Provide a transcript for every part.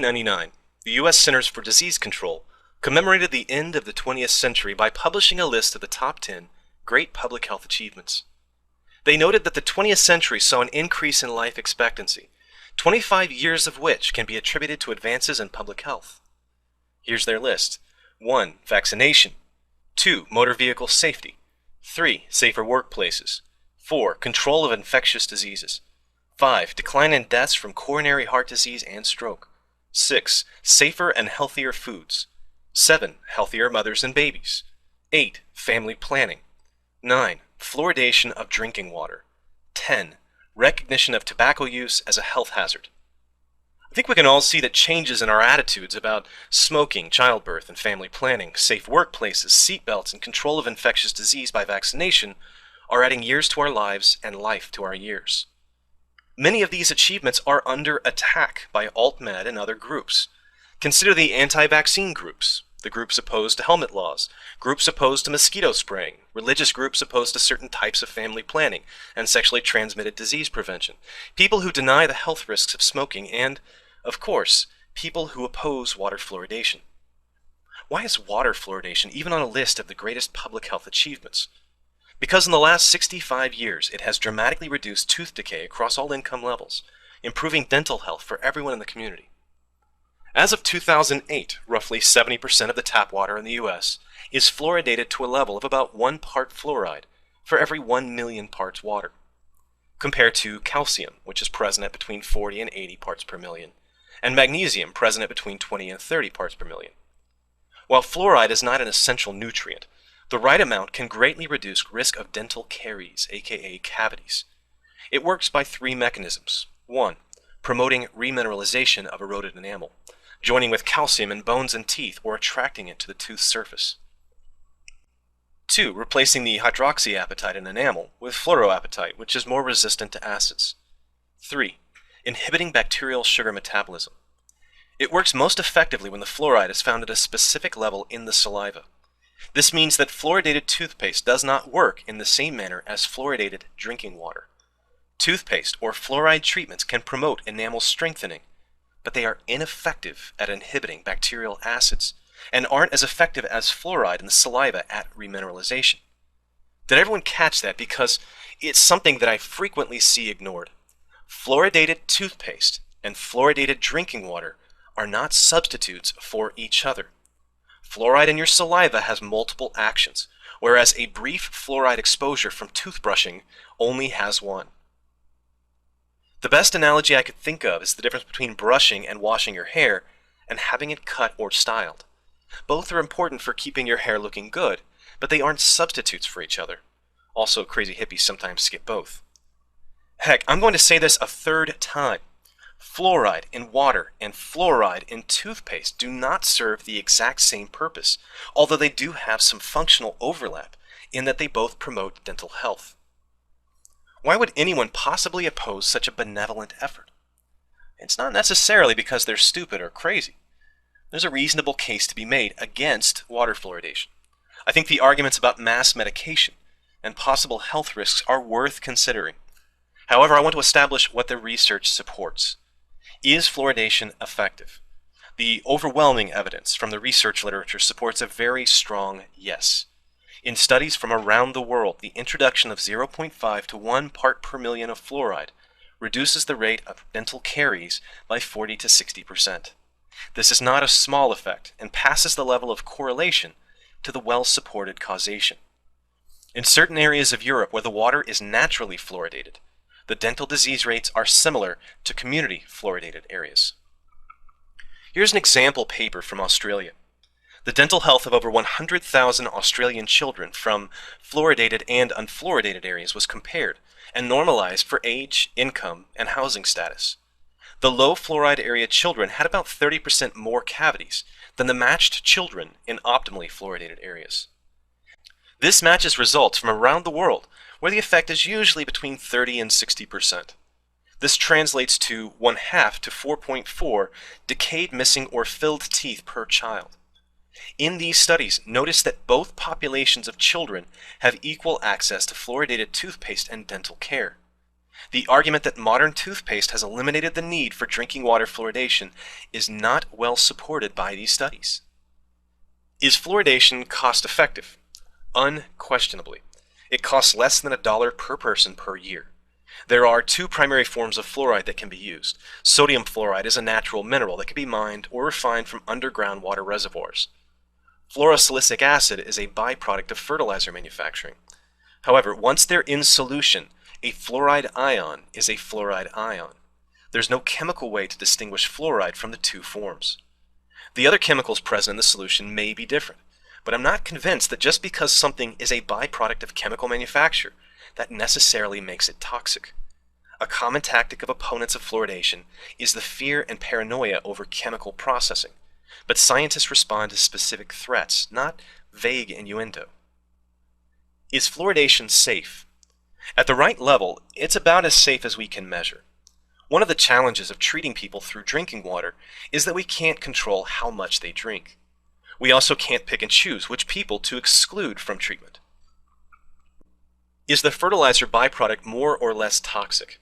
1999, the U.S. Centers for Disease Control commemorated the end of the 20th century by publishing a list of the top 10 great public health achievements. They noted that the 20th century saw an increase in life expectancy, 25 years of which can be attributed to advances in public health. Here's their list. 1. Vaccination. 2. Motor vehicle safety. 3. Safer workplaces. 4. Control of infectious diseases. 5. Decline in deaths from coronary heart disease and stroke. 6. Safer and healthier foods. 7. Healthier mothers and babies. 8. Family planning. 9. Fluoridation of drinking water. 10. Recognition of tobacco use as a health hazard. I think we can all see that changes in our attitudes about smoking, childbirth, and family planning, safe workplaces, seatbelts, and control of infectious disease by vaccination are adding years to our lives and life to our years. Many of these achievements are under attack by alt-med and other groups. Consider the anti-vaccine groups, the groups opposed to helmet laws, groups opposed to mosquito spraying, religious groups opposed to certain types of family planning and sexually transmitted disease prevention, people who deny the health risks of smoking, and, of course, people who oppose water fluoridation. Why is water fluoridation even on a list of the greatest public health achievements? Because in the last 65 years, it has dramatically reduced tooth decay across all income levels, improving dental health for everyone in the community. As of 2008, roughly 70% of the tap water in the U.S. is fluoridated to a level of about 1 part fluoride for every 1 million parts water, compared to calcium, which is present at between 40 and 80 parts per million, and magnesium present at between 20 and 30 parts per million. While fluoride is not an essential nutrient, the right amount can greatly reduce risk of dental caries, aka cavities. It works by 3 mechanisms. 1. Promoting remineralization of eroded enamel, joining with calcium in bones and teeth or attracting it to the tooth surface. 2. Replacing the hydroxyapatite in enamel with fluoroapatite, which is more resistant to acids. 3. Inhibiting bacterial sugar metabolism. It works most effectively when the fluoride is found at a specific level in the saliva. This means that fluoridated toothpaste does not work in the same manner as fluoridated drinking water. Toothpaste or fluoride treatments can promote enamel strengthening, but they are ineffective at inhibiting bacterial acids and aren't as effective as fluoride in the saliva at remineralization. Did everyone catch that? Because it's something that I frequently see ignored. Fluoridated toothpaste and fluoridated drinking water are not substitutes for each other. Fluoride in your saliva has multiple actions, whereas a brief fluoride exposure from toothbrushing only has one. The best analogy I could think of is the difference between brushing and washing your hair and having it cut or styled. Both are important for keeping your hair looking good, but they aren't substitutes for each other. Also, crazy hippies sometimes skip both. Heck, I'm going to say this a 3rd time. Fluoride in water and fluoride in toothpaste do not serve the exact same purpose, although they do have some functional overlap in that they both promote dental health. Why would anyone possibly oppose such a benevolent effort? It's not necessarily because they're stupid or crazy. There's a reasonable case to be made against water fluoridation. I think the arguments about mass medication and possible health risks are worth considering. However, I want to establish what the research supports. Is fluoridation effective? The overwhelming evidence from the research literature supports a very strong yes. In studies from around the world, the introduction of 0.5 to 1 part per million of fluoride reduces the rate of dental caries by 40 to 60%. This is not a small effect and passes the level of correlation to the well-supported causation. In certain areas of Europe where the water is naturally fluoridated, the dental disease rates are similar to community fluoridated areas. Here's an example paper from Australia. The dental health of over 100,000 Australian children from fluoridated and unfluoridated areas was compared and normalized for age, income, and housing status. The low fluoride area children had about 30% more cavities than the matched children in optimally fluoridated areas. This matches results from around the world where the effect is usually between 30 and 60%. This translates to 1/2 to 4.4 decayed, missing, or filled teeth per child. In these studies, notice that both populations of children have equal access to fluoridated toothpaste and dental care. The argument that modern toothpaste has eliminated the need for drinking water fluoridation is not well supported by these studies. Is fluoridation cost effective? Unquestionably. It costs less than $1 per person per year. There are two primary forms of fluoride that can be used. Sodium fluoride is a natural mineral that can be mined or refined from underground water reservoirs. Fluorosilicic acid is a byproduct of fertilizer manufacturing. However, once they're in solution, a fluoride ion is a fluoride ion. There's no chemical way to distinguish fluoride from the two forms. The other chemicals present in the solution may be different, but I'm not convinced that just because something is a byproduct of chemical manufacture, that necessarily makes it toxic. A common tactic of opponents of fluoridation is the fear and paranoia over chemical processing, but scientists respond to specific threats, not vague innuendo. Is fluoridation safe? At the right level, it's about as safe as we can measure. One of the challenges of treating people through drinking water is that we can't control how much they drink. We also can't pick and choose which people to exclude from treatment. Is the fertilizer byproduct more or less toxic?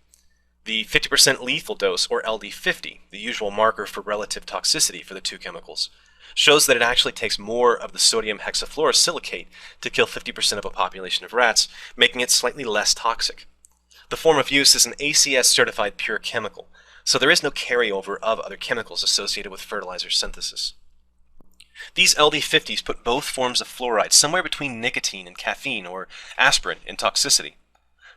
The 50% lethal dose, or LD50, the usual marker for relative toxicity for the two chemicals, shows that it actually takes more of the sodium hexafluorosilicate to kill 50% of a population of rats, making it slightly less toxic. The form of use is an ACS-certified pure chemical, so there is no carryover of other chemicals associated with fertilizer synthesis. These LD50s put both forms of fluoride somewhere between nicotine and caffeine or aspirin in toxicity.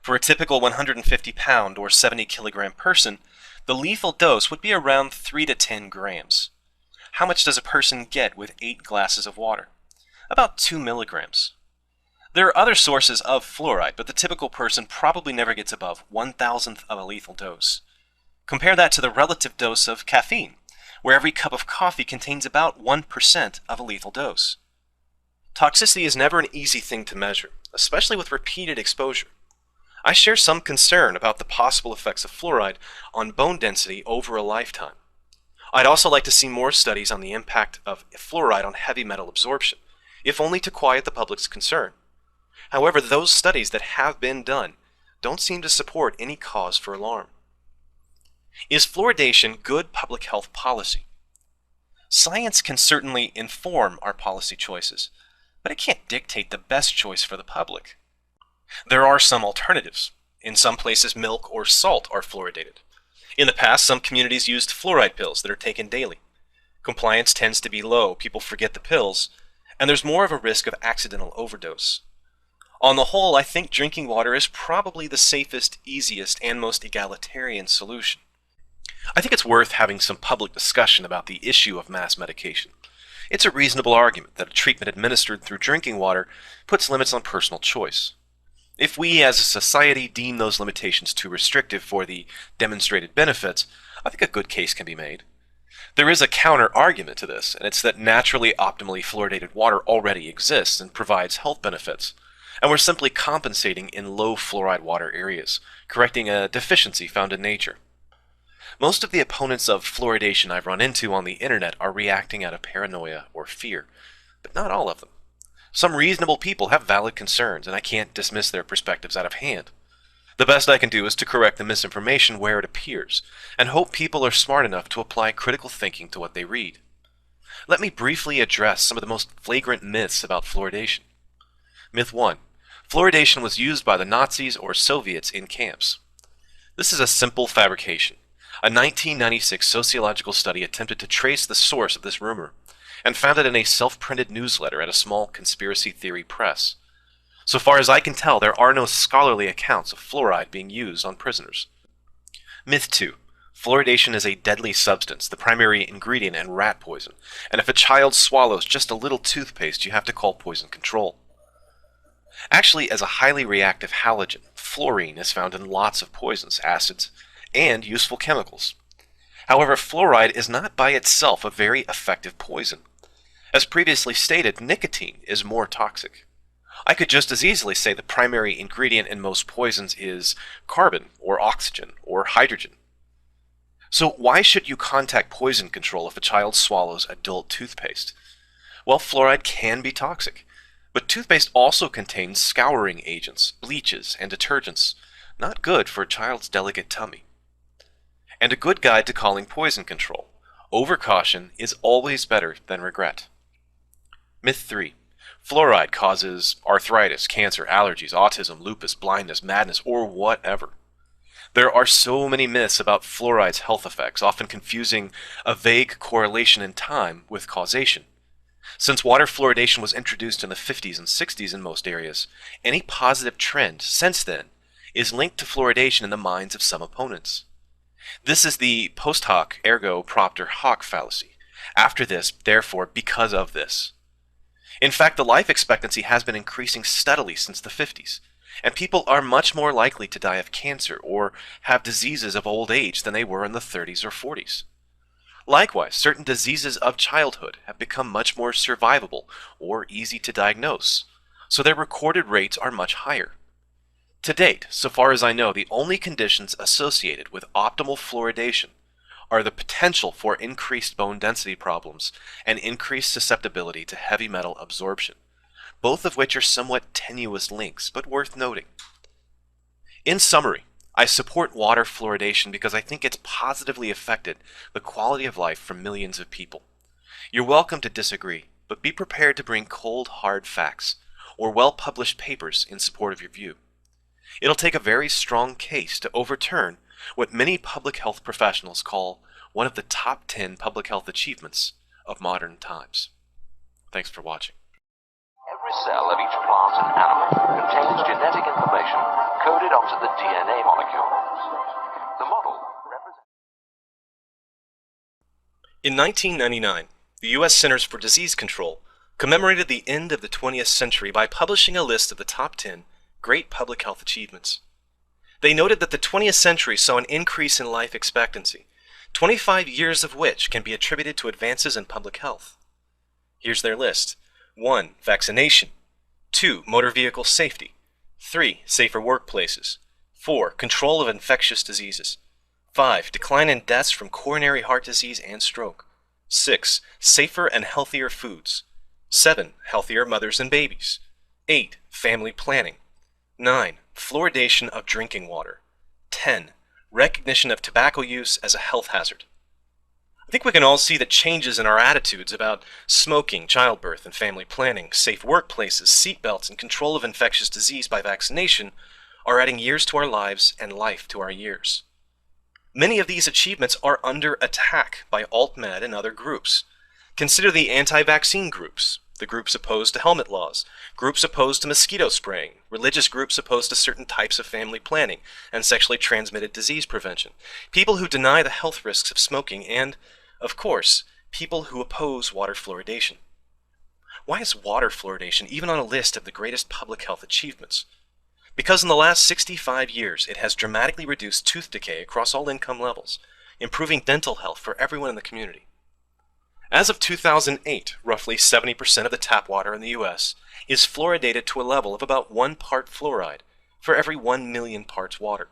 For a typical 150-pound or 70-kilogram person, the lethal dose would be around 3 to 10 grams. How much does a person get with 8 glasses of water? About 2 milligrams. There are other sources of fluoride, but the typical person probably never gets above 1,000th of a lethal dose. Compare that to the relative dose of caffeine, where every cup of coffee contains about 1% of a lethal dose. Toxicity is never an easy thing to measure, especially with repeated exposure. I share some concern about the possible effects of fluoride on bone density over a lifetime. I'd also like to see more studies on the impact of fluoride on heavy metal absorption, if only to quiet the public's concern. However, those studies that have been done don't seem to support any cause for alarm. Is fluoridation good public health policy? Science can certainly inform our policy choices, but it can't dictate the best choice for the public. There are some alternatives. In some places, milk or salt are fluoridated. In the past, some communities used fluoride pills that are taken daily. Compliance tends to be low, people forget the pills, and there's more of a risk of accidental overdose. On the whole, I think drinking water is probably the safest, easiest, and most egalitarian solution. I think it's worth having some public discussion about the issue of mass medication. It's a reasonable argument that a treatment administered through drinking water puts limits on personal choice. If we as a society deem those limitations too restrictive for the demonstrated benefits, I think a good case can be made. There is a counter-argument to this, and it's that naturally optimally fluoridated water already exists and provides health benefits, and we're simply compensating in low fluoride water areas, correcting a deficiency found in nature. Most of the opponents of fluoridation I've run into on the internet are reacting out of paranoia or fear, but not all of them. Some reasonable people have valid concerns, and I can't dismiss their perspectives out of hand. The best I can do is to correct the misinformation where it appears, and hope people are smart enough to apply critical thinking to what they read. Let me briefly address some of the most flagrant myths about fluoridation. Myth 1. Fluoridation was used by the Nazis or Soviets in camps. This is a simple fabrication. A 1996 sociological study attempted to trace the source of this rumor, and found it in a self-printed newsletter at a small conspiracy theory press. So far as I can tell, there are no scholarly accounts of fluoride being used on prisoners. Myth 2. Fluoridation is a deadly substance, the primary ingredient in rat poison, and if a child swallows just a little toothpaste, you have to call poison control. Actually, as a highly reactive halogen, fluorine is found in lots of poisons, acids, and useful chemicals. However, fluoride is not by itself a very effective poison. As previously stated, nicotine is more toxic. I could just as easily say the primary ingredient in most poisons is carbon, or oxygen, or hydrogen. So why should you contact poison control if a child swallows adult toothpaste? Well, fluoride can be toxic, but toothpaste also contains scouring agents, bleaches, and detergents. not good for a child's delicate tummy. And a good guide to calling poison control. Overcaution is always better than regret. Myth 3. Fluoride causes arthritis, cancer, allergies, autism, lupus, blindness, madness, or whatever. There are so many myths about fluoride's health effects, often confusing a vague correlation in time with causation. Since water fluoridation was introduced in the 50s and 60s in most areas, any positive trend since then is linked to fluoridation in the minds of some opponents. This is the post hoc ergo propter hoc fallacy. After this, therefore, because of this. In fact, the life expectancy has been increasing steadily since the 50s, and people are much more likely to die of cancer or have diseases of old age than they were in the 30s or 40s. Likewise, certain diseases of childhood have become much more survivable or easy to diagnose, so their recorded rates are much higher. To date, so far as I know, the only conditions associated with optimal fluoridation are the potential for increased bone density problems and increased susceptibility to heavy metal absorption, both of which are somewhat tenuous links, but worth noting. In summary, I support water fluoridation because I think it's positively affected the quality of life for millions of people. You're welcome to disagree, but be prepared to bring cold, hard facts or well-published papers in support of your view. It'll take a very strong case to overturn what many public health professionals call one of the top 10 public health achievements of modern times. Thanks for watching. Every cell of each plant and animal contains genetic information coded onto the DNA molecule. The model represents... In 1999, the U.S. Centers for Disease Control commemorated the end of the 20th century by publishing a list of the top 10 great public health achievements. They noted that the 20th century saw an increase in life expectancy, 25 years of which can be attributed to advances in public health. Here's their list. 1. Vaccination. 2. Motor vehicle safety. 3. Safer workplaces. 4. Control of infectious diseases. 5. Decline in deaths from coronary heart disease and stroke. 6. Safer and healthier foods. 7. Healthier mothers and babies. 8. Family planning. 9. Fluoridation of drinking water. 10. Recognition of tobacco use as a health hazard. I think we can all see that changes in our attitudes about smoking, childbirth, and family planning, safe workplaces, seatbelts, and control of infectious disease by vaccination are adding years to our lives and life to our years. Many of these achievements are under attack by alt-med and other groups. Consider the anti-vaccine groups, the groups opposed to helmet laws, groups opposed to mosquito spraying, religious groups opposed to certain types of family planning and sexually transmitted disease prevention, people who deny the health risks of smoking, and, of course, people who oppose water fluoridation. Why is water fluoridation even on a list of the greatest public health achievements? Because in the last 65 years, it has dramatically reduced tooth decay across all income levels, improving dental health for everyone in the community. As of 2008, roughly 70% of the tap water in the U.S. is fluoridated to a level of about 1 part fluoride for every 1 million parts water.